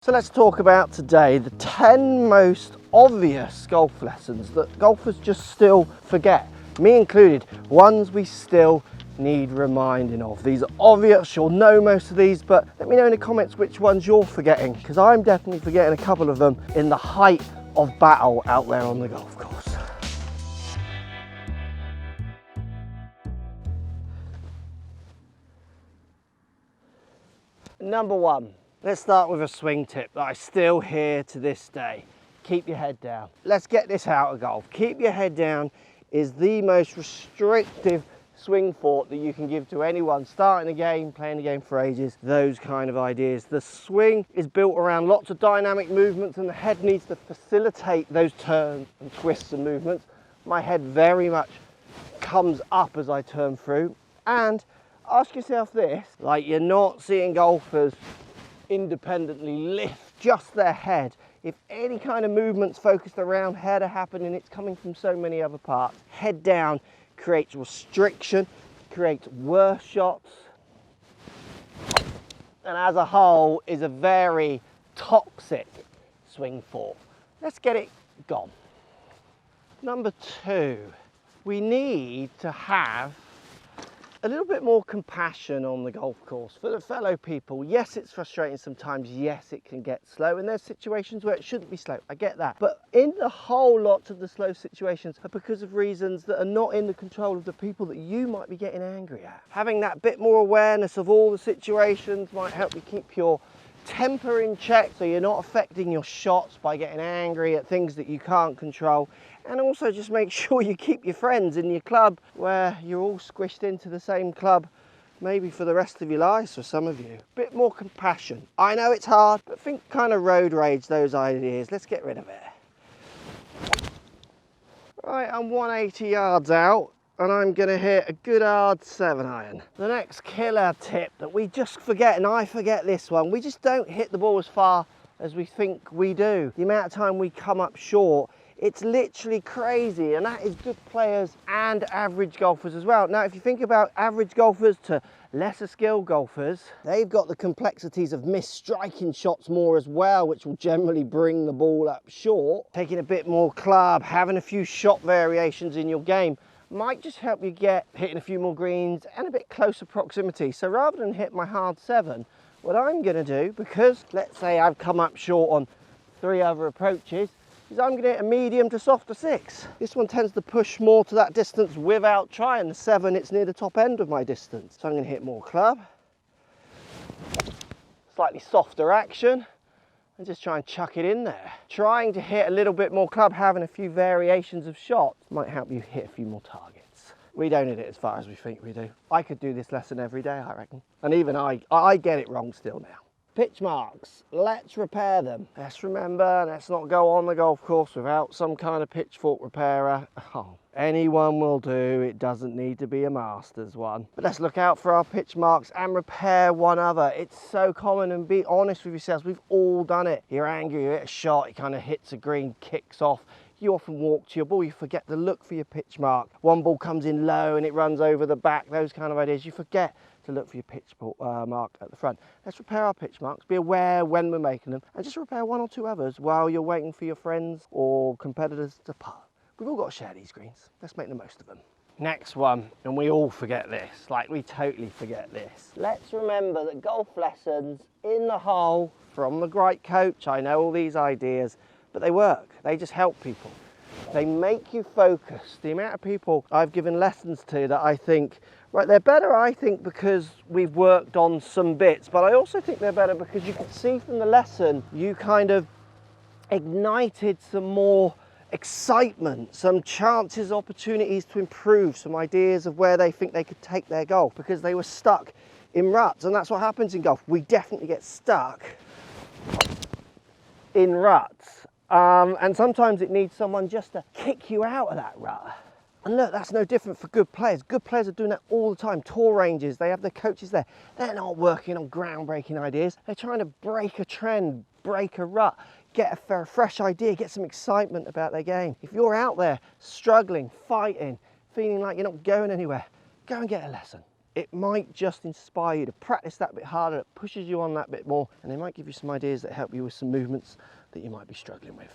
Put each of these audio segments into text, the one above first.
So let's talk about today the 10 most obvious golf lessons that golfers just still forget, me included, ones we still need reminding of. These are obvious, you'll know most of these, but let me know in the comments which ones you're forgetting, because I'm definitely forgetting a couple of them in the height of battle out there on the golf course. Number one. Let's start with a swing tip that I still hear to this day. Keep your head down. Let's get this out of golf. Keep your head down is the most restrictive swing thought that you can give to anyone starting a game, playing the game for ages, those kind of ideas. The swing is built around lots of dynamic movements and the head needs to facilitate those turns and twists and movements. My head very much comes up as I turn through. And ask yourself this, like you're not seeing golfers independently lift just their head. If any kind of movements focused around head are happening, it's coming from so many other parts. Head down creates restriction, creates worse shots, and as a whole is a very toxic swing thought. Let's get it gone. Number two, we need to have a little bit more compassion on the golf course for the fellow people. Yes, it's frustrating sometimes. Yes, it can get slow, and there's situations where it shouldn't be slow. I get that. But in the whole, lots of the slow situations are because of reasons that are not in the control of the people that you might be getting angry at. Having that bit more awareness of all the situations might help you keep your temper in check, so you're not affecting your shots by getting angry at things that you can't control. And also just make sure you keep your friends in your club where you're all squished into the same club, maybe for the rest of your lives for some of you. Bit more compassion. I know it's hard, but think kind of road rage, those ideas. Let's get rid of it. Right, I'm 180 yards out and I'm gonna hit a good hard 7-iron. The next killer tip that we just forget, and I forget this one, we just don't hit the ball as far as we think we do. The amount of time we come up short, it's literally crazy, and that is good players and average golfers as well. Now, if you think about average golfers to lesser skilled golfers, they've got the complexities of mis-striking shots more as well, which will generally bring the ball up short. Taking a bit more club, having a few shot variations in your game might just help you get hitting a few more greens and a bit closer proximity. So rather than hit my hard 7, what I'm gonna do, because let's say I've come up short on 3 other approaches, is I'm going to hit a medium to softer 6. This one tends to push more to that distance without trying. The 7, it's near the top end of my distance. So I'm going to hit more club, slightly softer action, and just try and chuck it in there. Trying to hit a little bit more club, having a few variations of shots might help you hit a few more targets. We don't hit it as far as we think we do. I could do this lesson every day, I reckon. And even I get it wrong still now. Pitch marks, let's repair them. Let's remember, let's not go on the golf course without some kind of pitchfork repairer. Oh, anyone will do, it doesn't need to be a master's one. But let's look out for our pitch marks and repair one other. It's so common, and be honest with yourselves, we've all done it. You're angry, you hit a shot, it kind of hits a green, kicks off. You often walk to your ball, you forget to look for your pitch mark. One ball comes in low and it runs over the back, those kind of ideas. You forget to look for your pitch mark at the front. Let's repair our pitch marks, be aware when we're making them, and just repair 1 or 2 others while you're waiting for your friends or competitors to putt. We've all got to share these greens. Let's make the most of them. Next one, and we all forget this, like we totally forget this. Let's remember that golf lessons in the whole, from the right coach, I know all these ideas, but they work. They just help people. They make you focus. The amount of people I've given lessons to that I think, right, they're better, I think, because we've worked on some bits, but I also think they're better because you can see from the lesson, you kind of ignited some more excitement, some chances, opportunities to improve, some ideas of where they think they could take their golf, because they were stuck in ruts. And that's what happens in golf. We definitely get stuck in ruts. And sometimes it needs someone just to kick you out of that rut. And look, that's no different for good players. Good players are doing that all the time. Tour ranges, they have their coaches there. They're not working on groundbreaking ideas. They're trying to break a trend, break a rut, get a fresh idea, get some excitement about their game. If you're out there struggling, fighting, feeling like you're not going anywhere, go and get a lesson. it might just inspire you to practice that bit harder, it pushes you on that bit more, and they might give you some ideas that help you with some movements that you might be struggling with.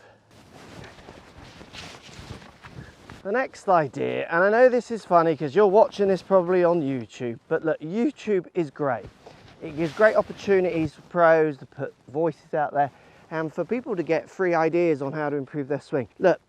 The next idea, and I know this is funny because you're watching this probably on YouTube, but look, YouTube is great. It gives great opportunities for pros to put voices out there and for people to get free ideas on how to improve their swing. Look,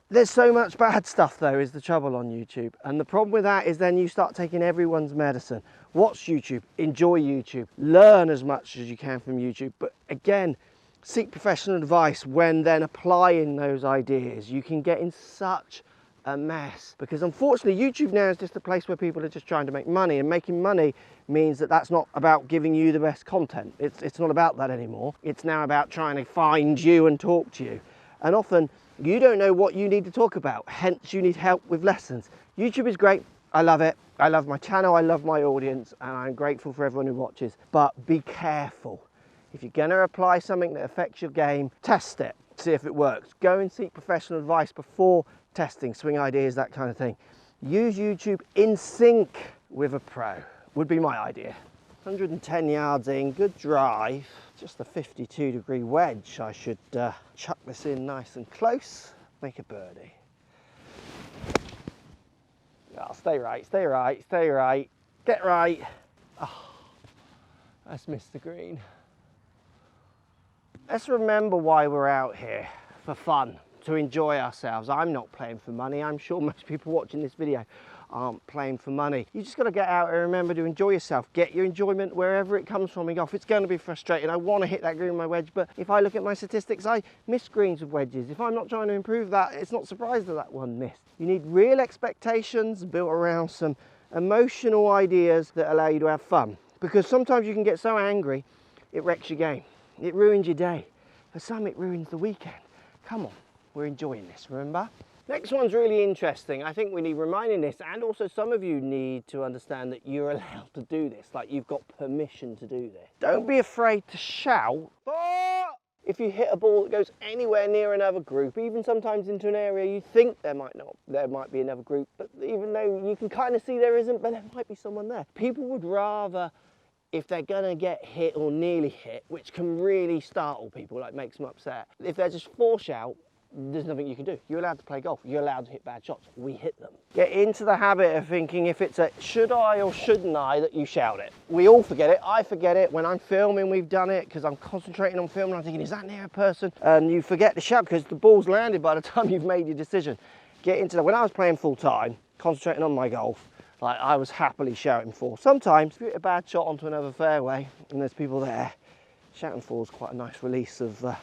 there's so much bad stuff though, is the trouble on YouTube. And the problem with that is then you start taking everyone's medicine. Watch YouTube, enjoy YouTube, learn as much as you can from YouTube. But again, seek professional advice when then applying those ideas. You can get in such a mess because unfortunately YouTube now is just a place where people are just trying to make money, and making money means that that's not about giving you the best content. It's not about that anymore. It's now about trying to find you and talk to you, and often you don't know what you need to talk about, hence you need help with lessons. YouTube is great, I love it, I love my channel, I love my audience, and I'm grateful for everyone who watches, but be careful. If you're going to apply something that affects your game, test it, see if it works. Go and seek professional advice before testing swing ideas, that kind of thing. Use YouTube in sync with a pro, would be my idea. 110 yards in, good drive, just a 52-degree wedge. I should chuck this in nice and close, make a birdie. Oh, stay right, stay right, stay right, get right. Oh, that's missed the green. Let's remember why we're out here, for fun, to enjoy ourselves. I'm not playing for money. I'm sure most people watching this video aren't playing for money. You just got to get out and remember to enjoy yourself. Get your enjoyment wherever it comes from in golf. It's going to be frustrating. I want to hit that green with my wedge, but if I look at my statistics, I miss greens with wedges. If I'm not trying to improve that, it's not surprised that one missed. You need real expectations built around some emotional ideas that allow you to have fun, because sometimes you can get so angry it wrecks your game. It ruins your day. For some, it ruins the weekend. Come on, we're enjoying this, remember? Next one's really interesting. I think we need reminding this, and also some of you need to understand that you're allowed to do this, like you've got permission to do this. Don't be afraid to shout "Fore!" if you hit a ball that goes anywhere near another group, even sometimes into an area you think there might be another group, but even though you can kind of see there isn't, but there might be someone there. People would rather, if they're gonna get hit or nearly hit, which can really startle people, like makes them upset, if they're just force out, there's nothing you can do. You're allowed to play golf. You're allowed to hit bad shots. We hit them. Get into the habit of thinking if it's a should I or shouldn't I, that you shout it. We all forget it. I forget it. When I'm filming, we've done it because I'm concentrating on filming. I'm thinking, is that near a person? And you forget to shout because the ball's landed by the time you've made your decision. Get into that. When I was playing full time, concentrating on my golf, like I was happily shouting "Fore." Sometimes if you hit a bad shot onto another fairway and there's people there, shouting "Fore" is quite a nice release of a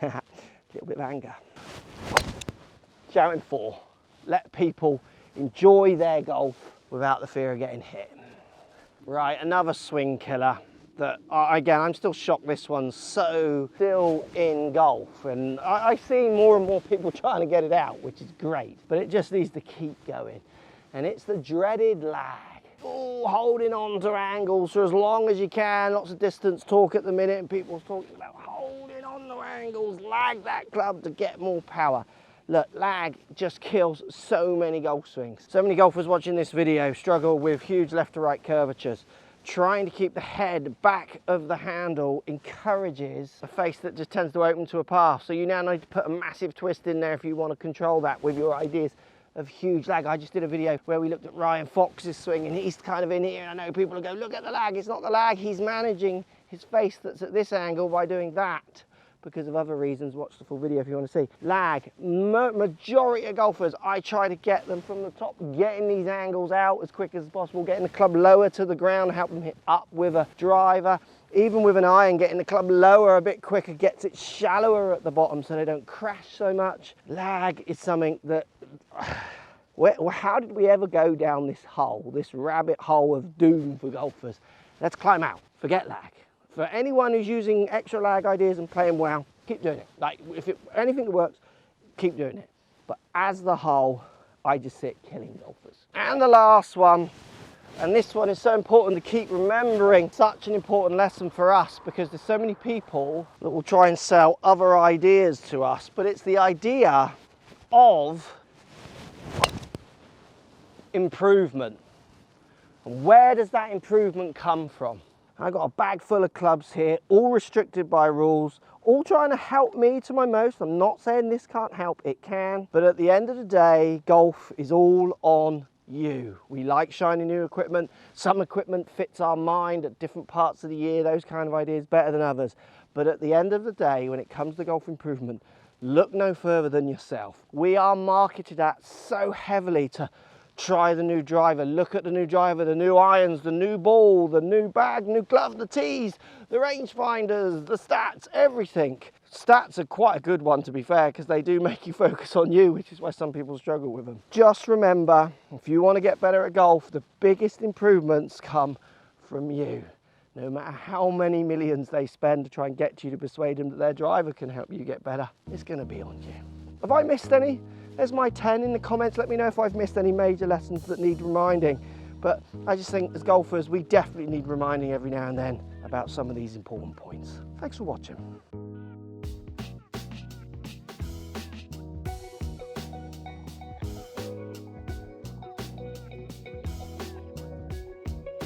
little bit of anger. Shouting "Fore." Let people enjoy their golf without the fear of getting hit. Right, another swing killer that, again, I'm still shocked this one's so still in golf. And I see more and more people trying to get it out, which is great, but it just needs to keep going. And it's the dreaded lag. Oh, holding on to angles for as long as you can. Lots of distance talk at the minute, and people's talking about holding on to angles, lag that club to get more power. Look, lag just kills so many golf swings. So many golfers watching this video struggle with huge left to right curvatures. Trying to keep the head back of the handle encourages a face that just tends to open to a path. So you now need to put a massive twist in there if you want to control that with your ideas of huge lag. I just did a video where we looked at Ryan Fox's swing, and he's kind of in here, and I know people will go, look at the lag. It's not the lag, he's managing his face that's at this angle by doing that because of other reasons. Watch the full video if you want to see. Lag, majority of golfers, I try to get them from the top, getting these angles out as quick as possible, getting the club lower to the ground, help them hit up with a driver. Even with an iron, getting the club lower a bit quicker gets it shallower at the bottom so they don't crash so much. Lag is something that, how did we ever go down this hole, this rabbit hole of doom for golfers? Let's climb out, forget lag. For anyone who's using extra lag ideas and playing well, keep doing it. Like, anything that works, keep doing it. But as the whole, I just see it killing golfers. And the last one, and this one is so important to keep remembering, such an important lesson for us, because there's so many people that will try and sell other ideas to us, but it's the idea of improvement. And where does that improvement come from? I've got a bag full of clubs here, all restricted by rules, all trying to help me to my most. I'm not saying this can't help, it can. But at the end of the day, golf is all on you. We like shiny new equipment. Some equipment fits our mind at different parts of the year, those kind of ideas better than others. But at the end of the day, when it comes to golf improvement, look no further than yourself. We are marketed at so heavily to try the new driver, look at the new driver, the new irons, the new ball, the new bag, new glove, the tees, the rangefinders, the stats, everything. Stats are quite a good one, to be fair, because they do make you focus on you, which is why some people struggle with them. Just remember, if you want to get better at golf, the biggest improvements come from you. No matter how many millions they spend to try and get you to persuade them that their driver can help you get better, it's going to be on you. Have I missed any? There's my 10 in the comments. Let me know if I've missed any major lessons that need reminding. But I just think as golfers, we definitely need reminding every now and then about some of these important points. Thanks for watching.